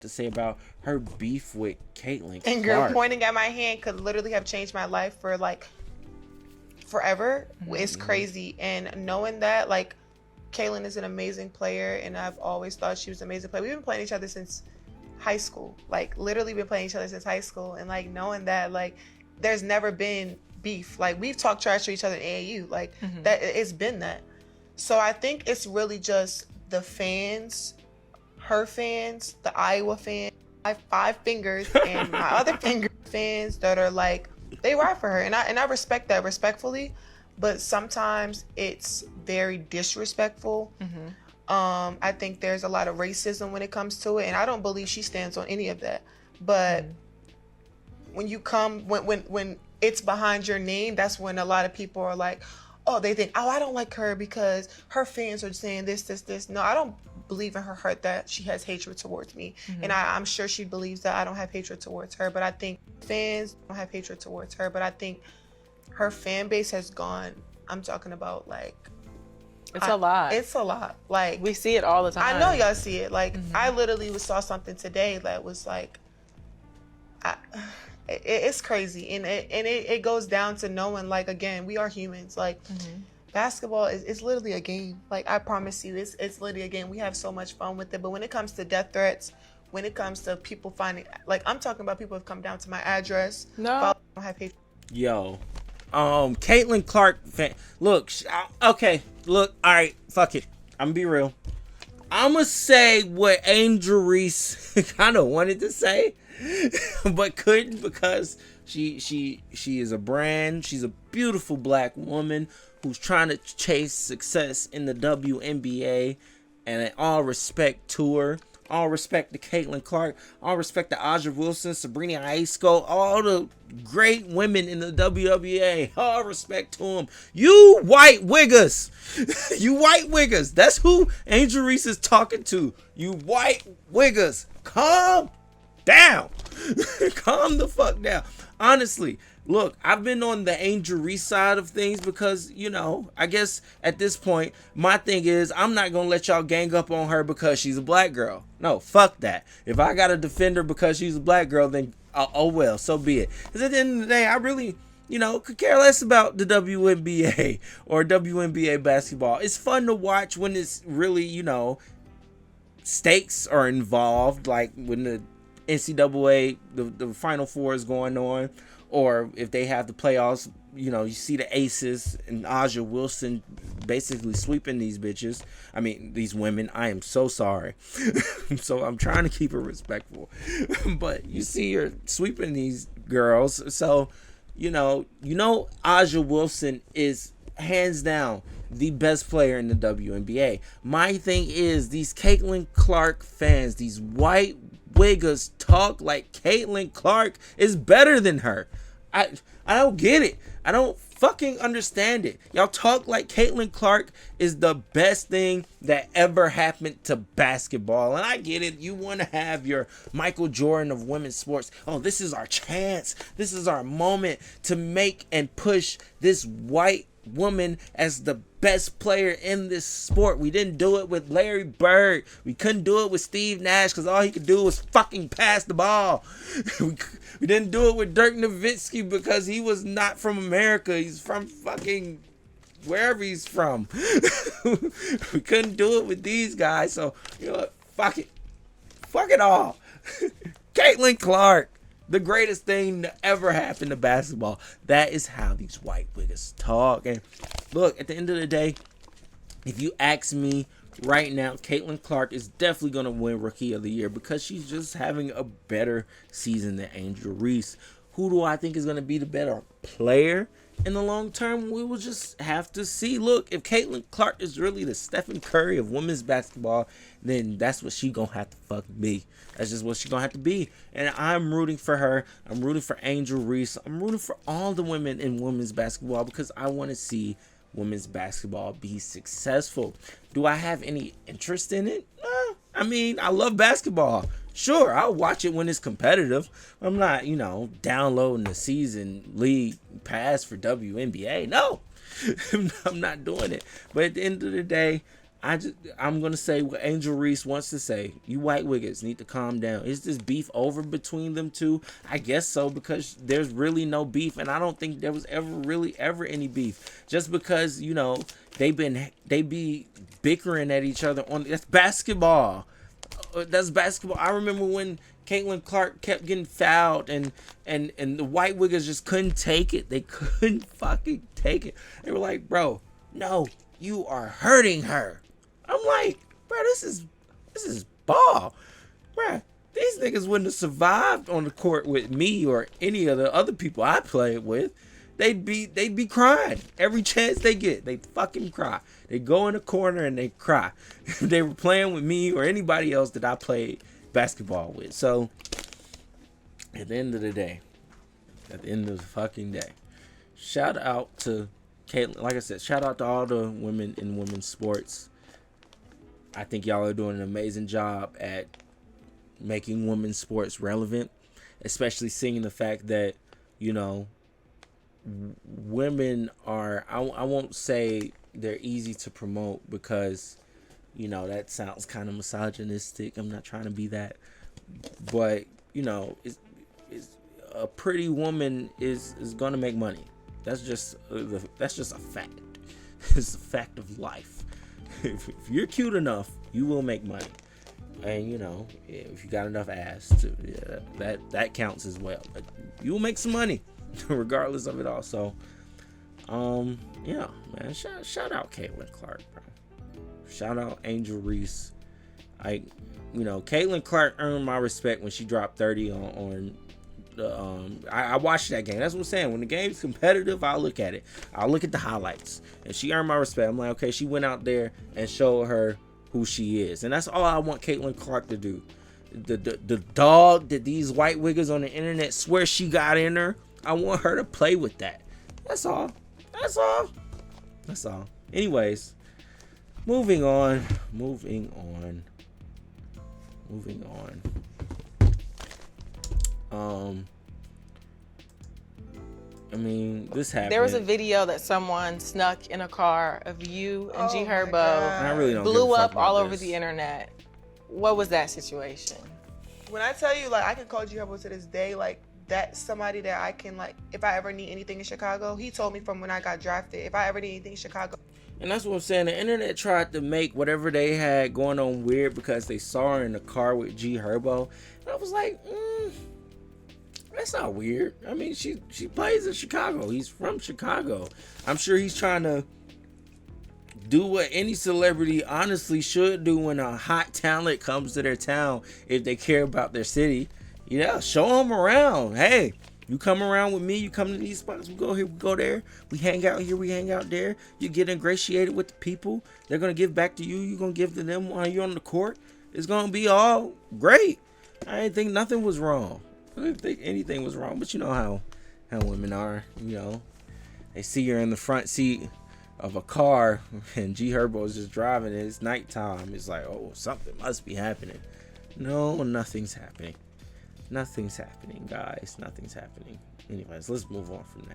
to say about her beef with Caitlyn And girl, Clark. pointing at my hand could literally have changed my life for like forever. It's Mhm. crazy. And knowing that, like, Kaylin is an amazing player, and I've always thought she was an amazing player. We've been playing each other since high school. Like, literally been playing each other since high school. And, like, knowing that, like, there's never been beef. Like, we've talked trash to each other in AAU. Like, that it's been that. So I think it's really just the fans, her fans, the Iowa fans, my five fingers, and my other finger fans that are like they ride for her, and I respect that respectfully, but sometimes it's very disrespectful. I think there's a lot of racism when it comes to it, and I don't believe she stands on any of that. But when you come when it's behind your name, that's when a lot of people are like, oh, they think, oh, I don't like her because her fans are saying this. No, I don't believe in her heart that she has hatred towards me. And I'm sure she believes that I don't have hatred towards her. But I think fans don't have hatred towards her. But I think her fan base has gone, I'm talking about like, It's a lot. it's a lot. Like, We see it all the I time. know y'all see it. Like, I literally saw something today that was like, I, it's crazy, and it goes down to knowing, like, again, we are humans. Like, basketball is it's literally a game. Like, I promise you, it's literally a game. We have so much fun with it. But when it comes to death threats, when it comes to people finding, like, I'm talking about people have come down to my address. No. Don't have hatred. Yo, Caitlyn Clark fan. Look, okay, look, all right, fuck it. I'm gonna be real. I'm gonna say what Angel Reese kind of wanted to say, but couldn't because she is a brand. She's a beautiful black woman who's trying to chase success in the WNBA, and all respect to her. All respect to Caitlyn Clark. All respect to Aja Wilson, Sabrina Aisco, all the great women in the WWA. All respect to them. You white wiggers. You white wiggers. That's who Angel Reese is talking to. You white wiggers. Calm down. Calm the fuck down. Honestly, look, I've been on the Angel Reese side of things because, I guess at this point, my thing is I'm not going to let y'all gang up on her because she's a black girl. No, fuck that. If I got to defend her because she's a black girl, then oh well, so be it. Because at the end of the day, I really, could care less about the WNBA or WNBA basketball. It's fun to watch when it's really, stakes are involved, like when the NCAA, the Final Four is going on, or if they have the playoffs, you see the aces and Aja Wilson basically sweeping these bitches. I mean, these women. I am so sorry. So I'm trying to keep it respectful. But you see her sweeping these girls. So, Aja Wilson is hands down the best player in the WNBA. My thing is these Caitlyn Clark fans, these white wiggers talk like Caitlyn Clark is better than her. I don't get it. I don't fucking understand it. Y'all talk like Caitlyn Clark is the best thing that ever happened to basketball. And I get it. You want to have your Michael Jordan of women's sports. Oh, this is our chance. This is our moment to make and push this white woman as the best player in this sport. We didn't do it with Larry Bird. We couldn't do it with Steve Nash because all he could do was fucking pass the ball. We didn't do it with Dirk Nowitzki because he was not from America. He's from fucking wherever he's from. We couldn't do it with these guys. So, what? Fuck it. Fuck it all. Caitlyn Clark, the greatest thing to ever happen to basketball. That is how these white wiggers talk. And look, at the end of the day, if you ask me right now, Caitlyn Clark is definitely going to win Rookie of the Year because she's just having a better season than Angel Reese. Who do I think is going to be the better player in the long term? We will just have to see. Look, if Caitlyn Clark is really the Stephen Curry of women's basketball, then that's what she gonna have to fucking be. That's just what she gonna have to be. And I'm rooting for her. I'm rooting for Angel Reese. I'm rooting for all the women in women's basketball because I want to see women's basketball be successful. Do I have any interest in it? I mean, I love basketball. Sure, I'll watch it when it's competitive. I'm not, downloading the season league pass for WNBA. No, I'm not doing it. But at the end of the day, I'm gonna say what Angel Reese wants to say. You white wiggers need to calm down. Is this beef over between them two? I guess so, because there's really no beef, and I don't think there was ever any beef. Just because, you know, they be bickering at each other on, that's basketball. That's basketball. I remember when Caitlin Clark kept getting fouled, and the white wiggers just couldn't take it. They couldn't fucking take it. They were like, bro, no, you are hurting her. I'm like, bro, this is ball, bro. These niggas wouldn't have survived on the court with me or any of the other people I played with. They'd be crying every chance they get. They fucking cry. They go in the corner and they cry. If they were playing with me or anybody else that I played basketball with. So at the end of the day, at the end of the fucking day, shout out to Caitlin. Like I said, shout out to all the women in women's sports. I think y'all are doing an amazing job at making women's sports relevant, especially seeing the fact that, you know, women are, I won't say they're easy to promote, because, you know, that sounds kind of misogynistic. I'm not trying to be that, but, you know, it's a pretty woman is going to make money. That's just a fact. It's a fact of life. If you're cute enough, you will make money, and, you know, if you got enough ass to, yeah, that counts as well. But you will make some money, regardless of it all. So, yeah, man, shout out Caitlin Clark, bro. Shout out Angel Reese. You know, Caitlin Clark earned my respect when she dropped 30 on I watched that game. That's what I'm saying. When the game's competitive, I'll look at it. I'll look at the highlights. And she earned my respect. I'm like, okay, she went out there and showed her who she is. And that's all I want Caitlin Clark to do. The dog that these white wiggers on the internet swear she got in her, I want her to play with that. That's all. That's all. That's all. Anyways, moving on. I mean, this happened. There was a video that someone snuck in a car of you and G Herbo. I really don't blew give a fuck up all about over this. the internet. What was that situation? When I tell you, like, I can call G Herbo to this day, like, that's somebody that I can, like, if I ever need anything in Chicago, he told me from when I got drafted, if I ever need anything in Chicago. And that's what I'm saying. The internet tried to make whatever they had going on weird because they saw her in the car with G Herbo. And I was like, that's not weird. I mean, she plays in Chicago. He's from Chicago. I'm sure he's trying to do what any celebrity honestly should do when a hot talent comes to their town if they care about their city. Yeah, show them around. Hey, you come around with me, you come to these spots, we go here, we go there, we hang out here, we hang out there. You get ingratiated with the people. They're going to give back to you. You're going to give to them while you're on the court. It's going to be all great. I didn't think nothing was wrong. I didn't think anything was wrong, but you know how women are, you know. They see her in the front seat of a car and G Herbo is just driving and it's nighttime. It's like, oh, something must be happening. No, nothing's happening. Nothing's happening, guys. Nothing's happening. Anyways, let's move on from that.